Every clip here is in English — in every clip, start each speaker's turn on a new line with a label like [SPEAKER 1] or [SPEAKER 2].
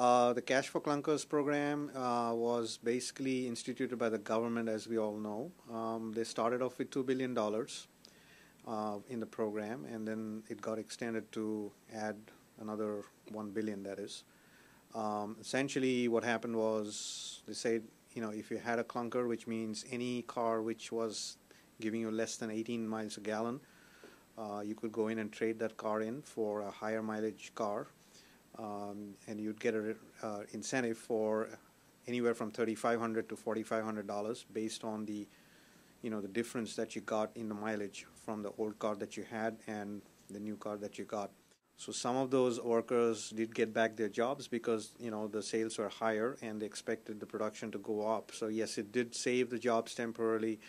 [SPEAKER 1] The Cash for Clunkers program was basically instituted by the government, as we all know. They started off with $2 billion in the program, and then it got extended to add another $1 billion, that is. Essentially, what happened was they said, if you had a clunker, which means any car which was giving you less than 18 miles a gallon, you could go in and trade that car in for a higher mileage car. And you'd get an incentive for anywhere from $3,500 to $4,500 based on the difference that you got in the mileage from the old car that you had and the new car that you got. So some of those workers did get back their jobs because the sales were higher and they expected the production to go up. So yes, it did save the jobs temporarily.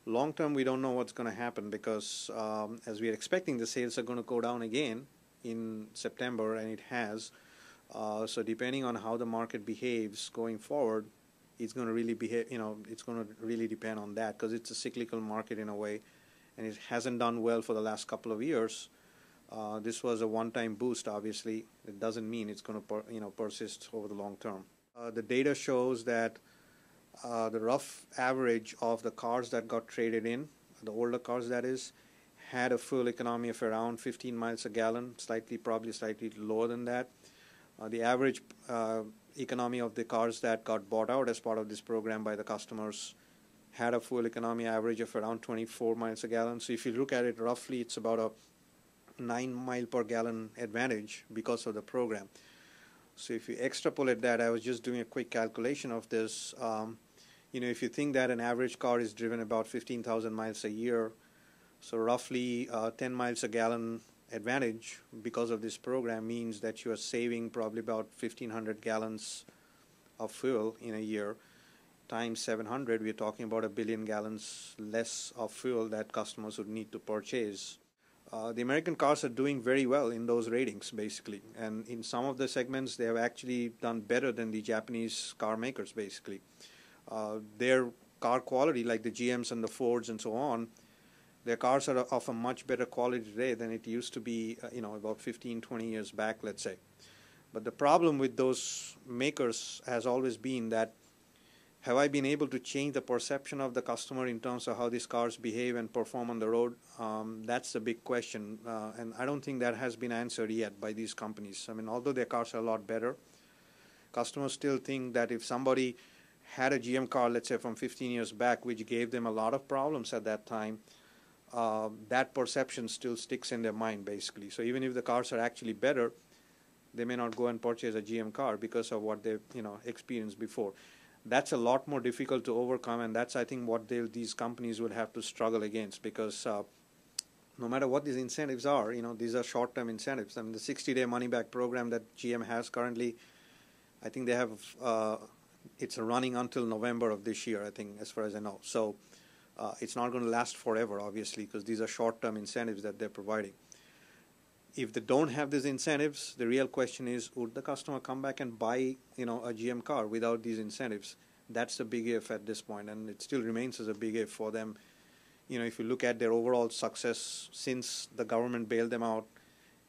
[SPEAKER 1] Long term, we don't know what's going to happen because as we are expecting, the sales are going to go down again in September, and it has. So depending on how the market behaves going forward, it's going to really behave. It's going to really depend on that because it's a cyclical market in a way, and it hasn't done well for the last couple of years. This was a one-time boost. Obviously, it doesn't mean it's going to persist over the long term. The data shows that the rough average of the cars that got traded in, the older cars that is, had a fuel economy of around 15 miles a gallon, probably slightly lower than that. The average economy of the cars that got bought out as part of this program by the customers had a fuel economy average of around 24 miles a gallon. So if you look at it roughly, it's about a 9 mile per gallon advantage because of the program. So if you extrapolate that, I was just doing a quick calculation of this. If you think that an average car is driven about 15,000 miles a year, so roughly 10 miles a gallon advantage because of this program means that you are saving probably about 1,500 gallons of fuel in a year. Times 700, we're talking about 1 billion gallons less of fuel that customers would need to purchase. The American cars are doing very well in those ratings, basically. And in some of the segments, they have actually done better than the Japanese car makers, basically. Their car quality, like the GMs and the Fords and so on, their cars are of a much better quality today than it used to be, about 15, 20 years back, let's say. But the problem with those makers has always been that, have I been able to change the perception of the customer in terms of how these cars behave and perform on the road? That's the big question. And I don't think that has been answered yet by these companies. I mean, although their cars are a lot better, customers still think that if somebody had a GM car, let's say from 15 years back, which gave them a lot of problems at that time, that perception still sticks in their mind, basically. So even if the cars are actually better, they may not go and purchase a GM car because of what they've experienced before. That's a lot more difficult to overcome, and that's, I think, what these companies will have to struggle against because no matter what these incentives are, these are short-term incentives. I mean, the 60-day money-back program that GM has currently, I think they have, it's running until November of this year, I think, as far as I know. So it's not going to last forever, obviously, because these are short-term incentives that they're providing. If they don't have these incentives, the real question is, would the customer come back and buy, a GM car without these incentives? That's the big if at this point, and it still remains as a big if for them. If you look at their overall success since the government bailed them out,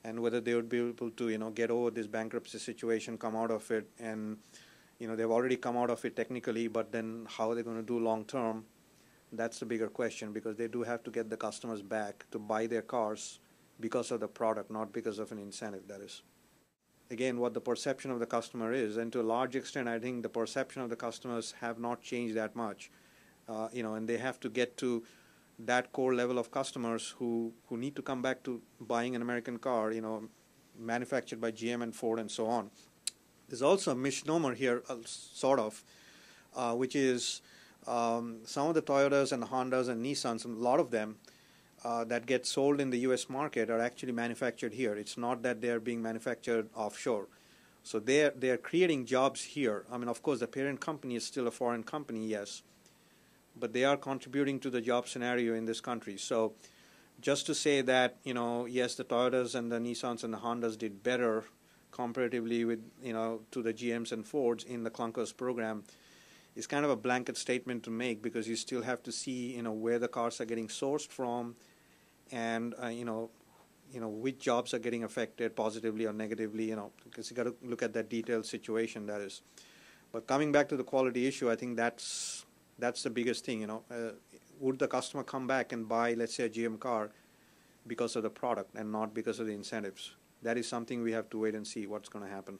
[SPEAKER 1] and whether they would be able to, get over this bankruptcy situation, come out of it, and they've already come out of it technically, but then how are they going to do long term? That's the bigger question, because they do have to get the customers back to buy their cars because of the product, not because of an incentive, that is. Again, what the perception of the customer is, and to a large extent, I think the perception of the customers have not changed that much. And they have to get to that core level of customers who need to come back to buying an American car, manufactured by GM and Ford and so on. There's also a misnomer here, sort of, which is some of the Toyotas and Hondas and Nissans, a lot of them that get sold in the U.S. market are actually manufactured here. It's not that they're being manufactured offshore. So they're creating jobs here. I mean, of course, the parent company is still a foreign company, yes, but they are contributing to the job scenario in this country. So just to say that, yes, the Toyotas and the Nissans and the Hondas did better comparatively with, to the GMs and Fords in the Clunkers program is kind of a blanket statement to make, because you still have to see, where the cars are getting sourced from, and which jobs are getting affected positively or negatively, because you got to look at that detailed situation that is. But coming back to the quality issue, I think that's the biggest thing, would the customer come back and buy, let's say, a GM car because of the product and not because of the incentives? That is something we have to wait and see what's going to happen.